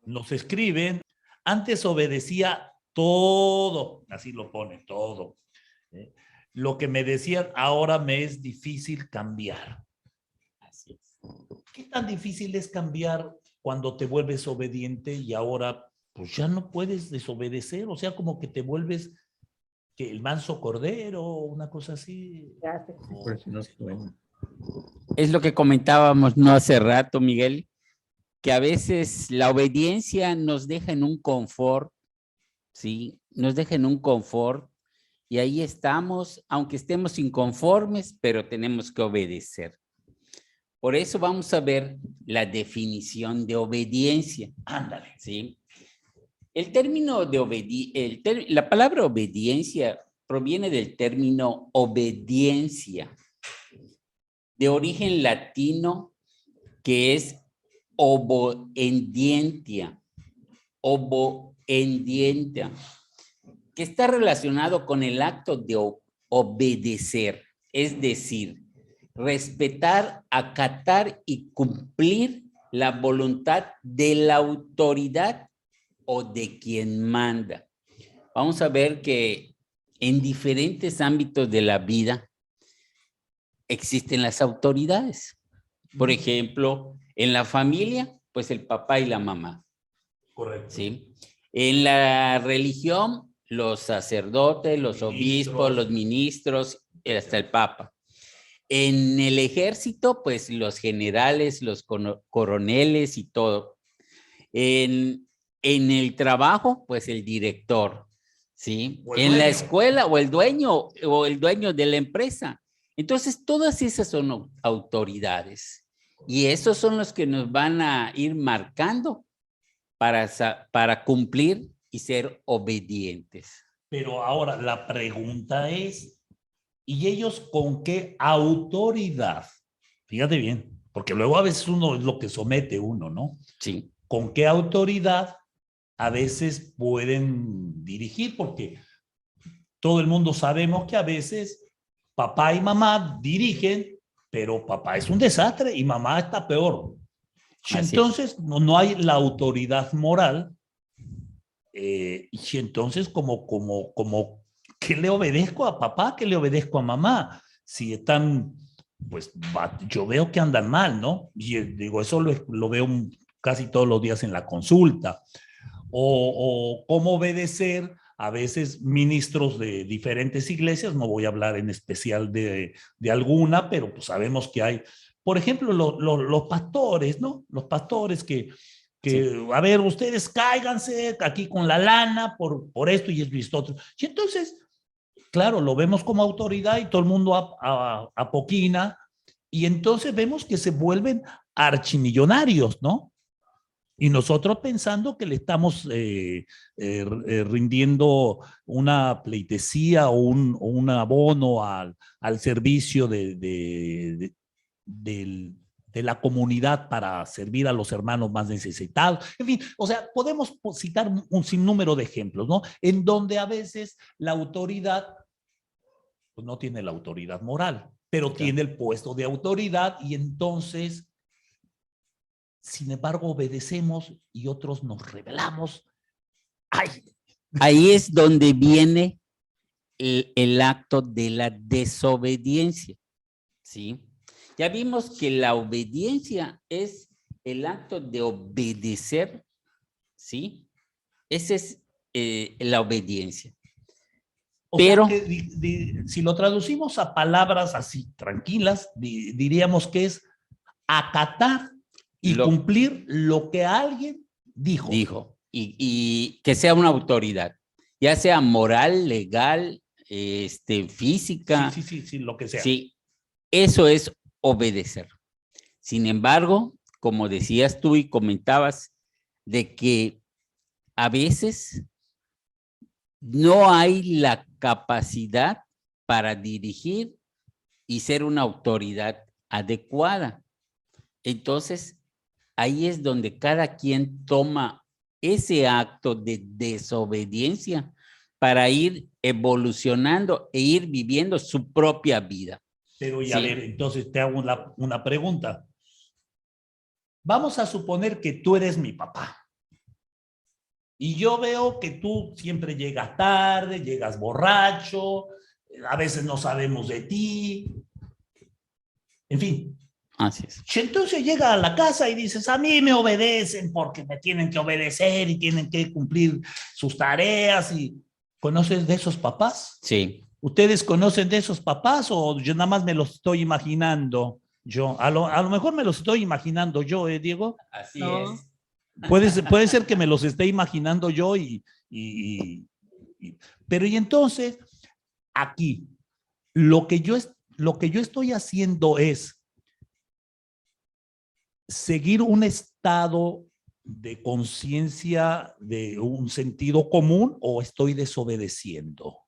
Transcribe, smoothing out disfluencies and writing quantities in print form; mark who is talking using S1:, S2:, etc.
S1: nos escriben, antes obedecía todo, así lo pone, todo. ¿Eh? Lo que me decían, ahora me es difícil cambiar. Así es. ¿Qué tan difícil es cambiar cuando te vuelves obediente y ahora pues ya no puedes desobedecer? O sea, como que te vuelves que el manso cordero, una cosa así.
S2: Es lo que comentábamos no hace rato, Miguel, que a veces la obediencia nos deja en un confort, ¿sí? Nos deja en un confort y ahí estamos, aunque estemos inconformes, pero tenemos que obedecer. Por eso vamos a ver la definición de obediencia.
S1: Ándale.
S2: ¿Sí? El término la palabra obediencia proviene del término obediencia, de origen latino, que es oboendientia, que está relacionado con el acto de obedecer, es decir, respetar, acatar y cumplir la voluntad de la autoridad o de quien manda. Vamos a ver que en diferentes ámbitos de la vida existen las autoridades. Por ejemplo, en la familia, pues el papá y la mamá.
S1: Correcto.
S2: ¿Sí? En la religión, los sacerdotes, los obispos, los ministros, hasta el papa. En el ejército, pues los generales, los coroneles y todo. En el trabajo, pues el director, ¿sí? En la escuela o el dueño de la empresa. Entonces, todas esas son autoridades y esos son los que nos van a ir marcando para cumplir y ser obedientes.
S1: Pero ahora la pregunta es, ¿y ellos con qué autoridad? Fíjate bien, porque luego a veces uno es lo que somete uno, ¿no?
S2: Sí.
S1: ¿Con qué autoridad a veces pueden dirigir? Porque todo el mundo sabemos que a veces papá y mamá dirigen, pero papá es un desastre y mamá está peor. Entonces no hay la autoridad moral y entonces como ¿qué le obedezco a papá? ¿Qué le obedezco a mamá? Si están, pues yo veo que andan mal, ¿no? Y digo, eso lo veo casi todos los días en la consulta. O cómo obedecer a veces ministros de diferentes iglesias, no voy a hablar en especial de alguna, pero pues sabemos que hay, por ejemplo, los pastores, ¿no? Los pastores que sí. A ver, ustedes cáiganse aquí con la lana por esto y esto otro. Y entonces, claro, lo vemos como autoridad y todo el mundo apoquina, y entonces vemos que se vuelven archimillonarios, ¿no? Y nosotros pensando que le estamos rindiendo una pleitesía o un abono al servicio de la comunidad para servir a los hermanos más necesitados. En fin, o sea, podemos citar un sinnúmero de ejemplos, ¿no? En donde a veces la autoridad pues, no tiene la autoridad moral, pero tiene el puesto de autoridad y entonces sin embargo, obedecemos y otros nos rebelamos. ¡Ay!
S2: Ahí es donde viene el acto de la desobediencia, ¿sí? Ya vimos que la obediencia es el acto de obedecer, ¿sí? Esa es la obediencia.
S1: Pero sea que, si lo traducimos a palabras así tranquilas, diríamos que es acatar y cumplir lo que alguien dijo.
S2: Y que sea una autoridad, ya sea moral, legal, física.
S1: Sí, lo que sea.
S2: Sí, eso es obedecer. Sin embargo, como decías tú y comentabas, de que a veces no hay la capacidad para dirigir y ser una autoridad adecuada. Entonces, ahí es donde cada quien toma ese acto de desobediencia para ir evolucionando e ir viviendo su propia vida.
S1: Pero y a ver, entonces te hago una pregunta. Vamos a suponer que tú eres mi papá. Y yo veo que tú siempre llegas tarde, llegas borracho, a veces no sabemos de ti, en fin.
S2: Así es.
S1: Entonces llega a la casa y dices, a mí me obedecen porque me tienen que obedecer y tienen que cumplir sus tareas. Y ¿conoces de esos papás?
S2: Sí.
S1: ¿Ustedes conocen de esos papás o yo nada más me los estoy imaginando? Yo, a lo mejor me los estoy imaginando yo, Diego.
S2: Así
S3: No.
S2: es.
S1: Puede ser que me los esté imaginando yo pero y entonces, aquí, lo que yo estoy haciendo es seguir un estado de conciencia, de un sentido común, o estoy desobedeciendo.